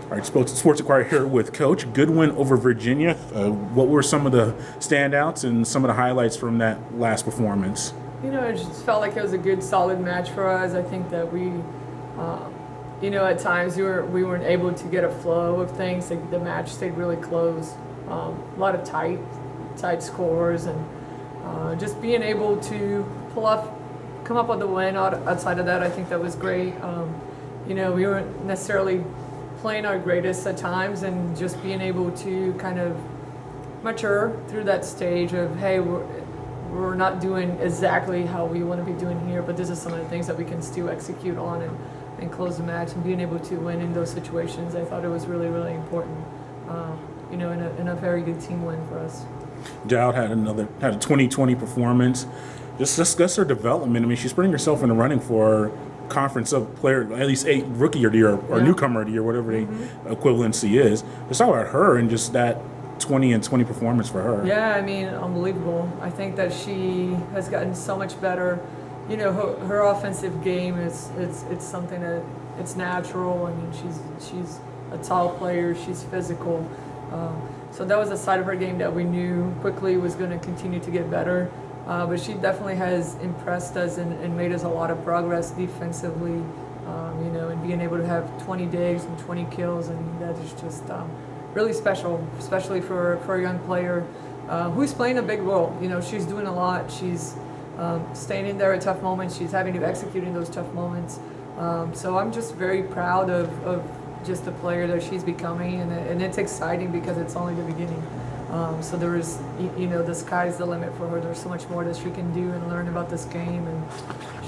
All right, Sports Inquirer here with Coach. Good win over Virginia. What were some of the standouts and some of the highlights from that last performance? It just felt like it was a good, solid match for us. I think that we, at times we weren't able to get a flow of things. The match stayed really close. A lot of tight scores, and just being able to come up with the win outside of that, I think that was great. We weren't necessarily playing our greatest at times, and just being able to kind of mature through that stage of, hey, we're not doing exactly how we want to be doing here, but this is some of the things that we can still execute on and close the match, and being able to win in those situations. I thought it was really, really important, in a very good team win for us. Dowd had a 2020 performance. Just discuss her development. I mean, she's putting herself in the running for conference of player, at least rookie of the year or newcomer of the year, whatever the equivalency is. Let's talk about her and just that 20 performance for her. Yeah, I mean, unbelievable. I think that she has gotten so much better. Her offensive game it's something that it's natural. I mean, she's a tall player. She's physical. So that was a side of her game that we knew quickly was going to continue to get better. But she definitely has impressed us and made us a lot of progress defensively, and being able to have 20 digs and 20 kills. I mean, that is just really special, especially for a young player who's playing a big role. She's doing a lot. She's staying in there at tough moments. She's having to execute in those tough moments. So I'm just very proud of just the player that she's becoming, and it's exciting because it's only the beginning. So there is, the sky's the limit for her. There's so much more that she can do and learn about this game, and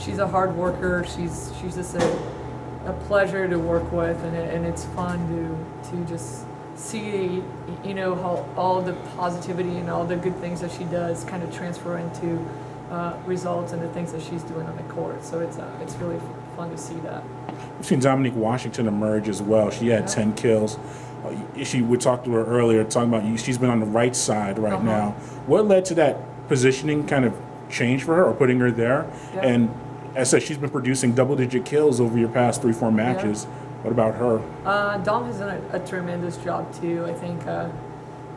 she's a hard worker. She's just a pleasure to work with, and it's fun to just see, how all the positivity and all the good things that she does kind of transfer into results and the things that she's doing on the court. So it's really fun to see that. We've seen Dominique Washington emerge as well. She had 10 kills. We talked to her earlier, talking about she's been on the right side right now. What led to that positioning kind of change for her, or putting her there? Yeah. And as I said, she's been producing double-digit kills over your past 3-4 matches. Yeah. What about her? Dom has done a tremendous job too. I think,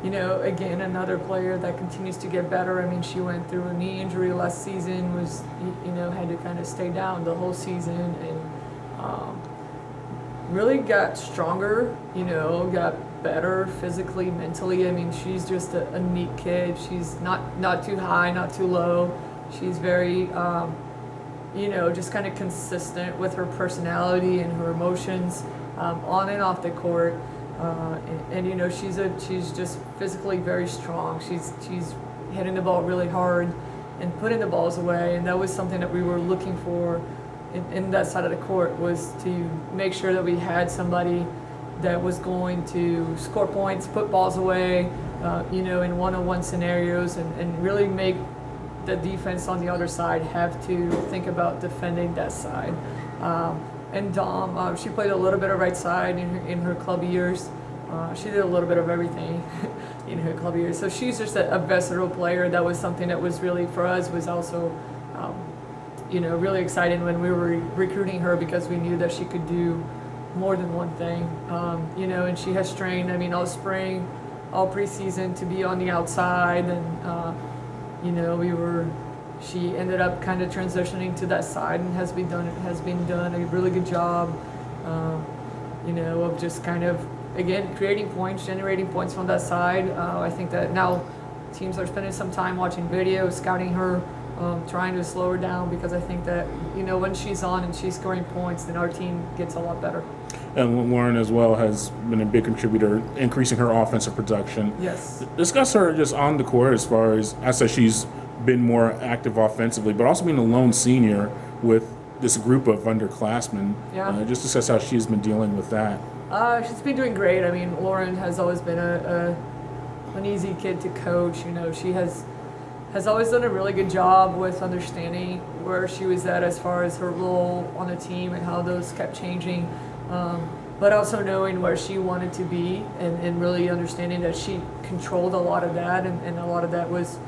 again, another player that continues to get better. I mean, she went through a knee injury last season, was, had to kind of stay down the whole season, and really got stronger, got better physically, mentally. I mean, she's just a neat kid. She's not too high, not too low. She's very, just kind of consistent with her personality and her emotions on and off the court. And she's just physically very strong. She's hitting the ball really hard and putting the balls away, and that was something that we were looking for in that side of the court, was to make sure that we had somebody that was going to score points, put balls away, in one-on-one scenarios, and really make the defense on the other side have to think about defending that side. And Dom, she played a little bit of right side in her club years. She did a little bit of everything in her club years. So she's just a versatile player. That was something that was really, for us, was also really exciting when we were recruiting her, because we knew that she could do more than one thing. And she has trained, all spring, all preseason, to be on the outside, and she ended up kind of transitioning to that side, and has been done a really good job, of just kind of, again, creating points, generating points from that side. I think that now teams are spending some time watching videos, scouting her, trying to slow her down, because I think that, when she's on and she's scoring points, then our team gets a lot better. And Lauren as well has been a big contributor, increasing her offensive production. Yes. Discuss her just on the court, as far as, I said, she's been more active offensively, but also being a lone senior with this group of underclassmen. Yeah. Just discuss how she's been dealing with that. She's been doing great. I mean, Lauren has always been an easy kid to coach. She has always done a really good job with understanding where she was at as far as her role on the team and how those kept changing, but also knowing where she wanted to be, and really understanding that she controlled a lot of that, and a lot of that was,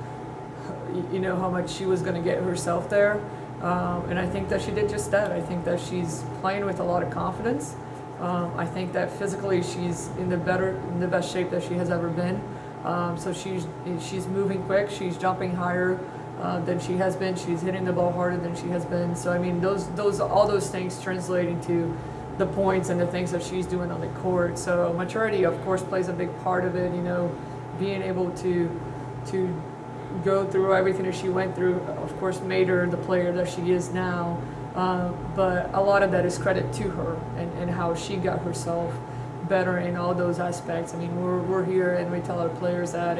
how much she was going to get herself there. And I think that she did just that. I think that she's playing with a lot of confidence. I think that physically she's in the best shape that she has ever been. So she's moving quick. She's jumping higher than she has been. She's hitting the ball harder than she has been. So I mean, all those things translate into the points and the things that she's doing on the court. So maturity, of course, plays a big part of it. You know, being able to go through everything that she went through, of course, made her the player that she is now. But a lot of that is credit to her and how she got herself better in all those aspects. I mean, we're here and we tell our players that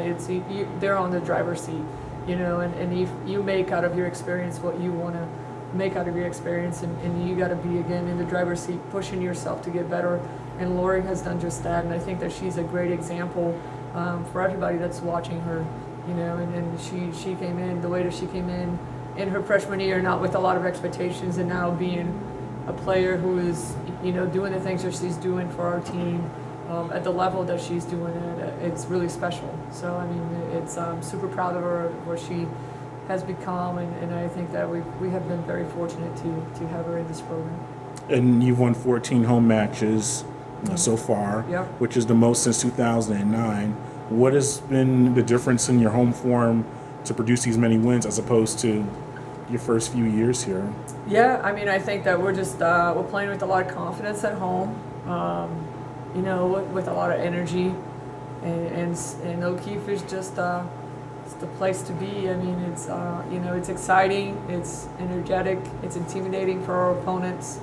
they're on the driver's seat, you know, and if you make out of your experience what you want to make out of your experience, and you got to be again in the driver's seat, pushing yourself to get better. And Lori has done just that, and I think that she's a great example for everybody that's watching her, you know. And she came in the way that she came in her freshman year, not with a lot of expectations, and now being a player who is, you know, doing the things that she's doing for our team at the level that she's doing it. It's really special. So I mean, it's super proud of her, what she has become, and I think that we have been very fortunate to have her in this program. And you've won 14 home matches so far, Yep. which is the most since 2009. What has been the difference in your home form to produce these many wins as opposed to your first few years here? Yeah, I mean, I think that we're just we're playing with a lot of confidence at home, you know, with a lot of energy, and O'Keefe is just it's the place to be. I mean, it's you know, it's exciting, it's energetic, it's intimidating for our opponents.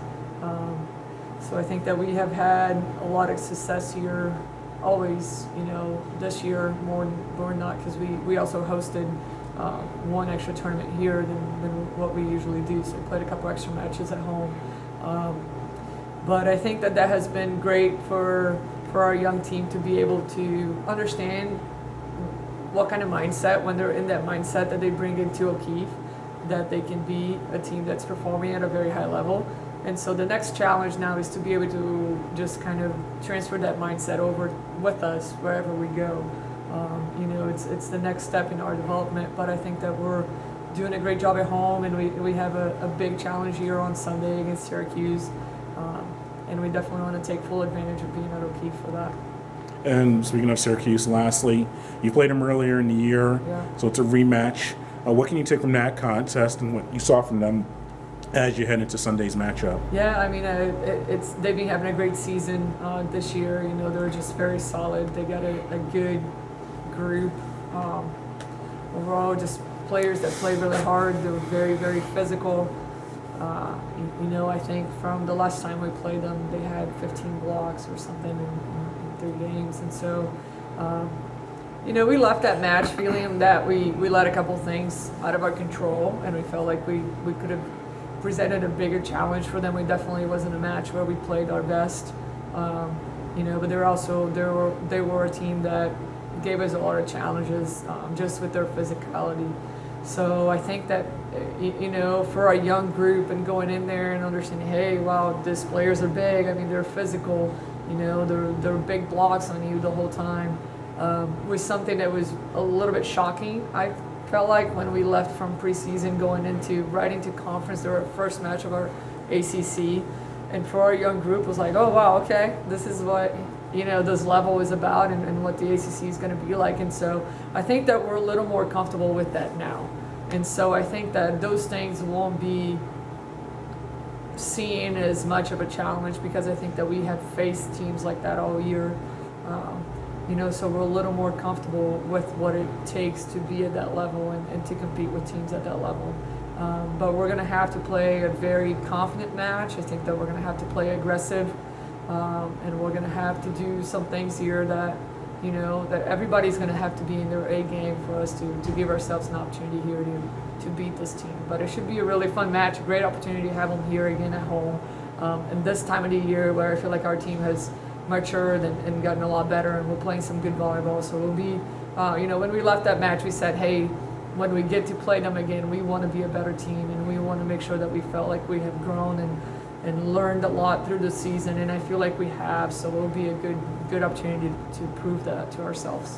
So I think that we have had a lot of success here, always. You know, this year more than not, because we also hosted one extra tournament here than what we usually do. So we played a couple extra matches at home. But I think that has been great for our young team to be able to understand what kind of mindset, when they're in that mindset that they bring into O'Keefe, that they can be a team that's performing at a very high level. And so the next challenge now is to be able to just kind of transfer that mindset over with us wherever we go. You know, it's the next step in our development, but I think that we're doing a great job at home, and we have a big challenge here on Sunday against Syracuse, and we definitely want to take full advantage of being at O'Keefe for that. And speaking of Syracuse, lastly, you played them earlier in the year, Yeah. so it's a rematch. What can you take from that contest and what you saw from them as you head into Sunday's matchup? Yeah, I mean, they've been having a great season this year. You know, they're just very solid. They got a good group. Overall, just players that play really hard. They were very, very physical. You know, I think from the last time we played them, they had 15 blocks or something in 3 games. And so, you know, we left that match feeling that we let a couple things out of our control, and we felt like we could have presented a bigger challenge for them. We definitely wasn't a match where we played our best, you know. But they were a team that gave us a lot of challenges just with their physicality. So I think that, you know, for our young group and going in there and understanding, hey, wow, these players are big. I mean, they're physical. You know, they're big blocks on you the whole time. Was something that was a little bit shocking. I felt like when we left from preseason going right into conference, they were our first match of our ACC, and for our young group, it was like, oh wow, okay, this is what, you know, this level is about, and what the ACC is going to be like. And so I think that we're a little more comfortable with that now, and so I think that those things won't be seen as much of a challenge, because I think that we have faced teams like that all year. You know, so we're a little more comfortable with what it takes to be at that level and to compete with teams at that level. But we're going to have to play a very confident match. I think that we're going to have to play aggressive, and we're going to have to do some things here that, you know, that everybody's going to have to be in their A game for us to give ourselves an opportunity here to beat this team. But it should be a really fun match, a great opportunity to have them here again at home. And this time of the year where I feel like our team has matured and gotten a lot better, and we're playing some good volleyball. So we'll be, you know, when we left that match, we said, hey, when we get to play them again, we want to be a better team, and we want to make sure that we felt like we have grown and learned a lot through the season, and I feel like we have. So it'll be a good opportunity to prove that to ourselves.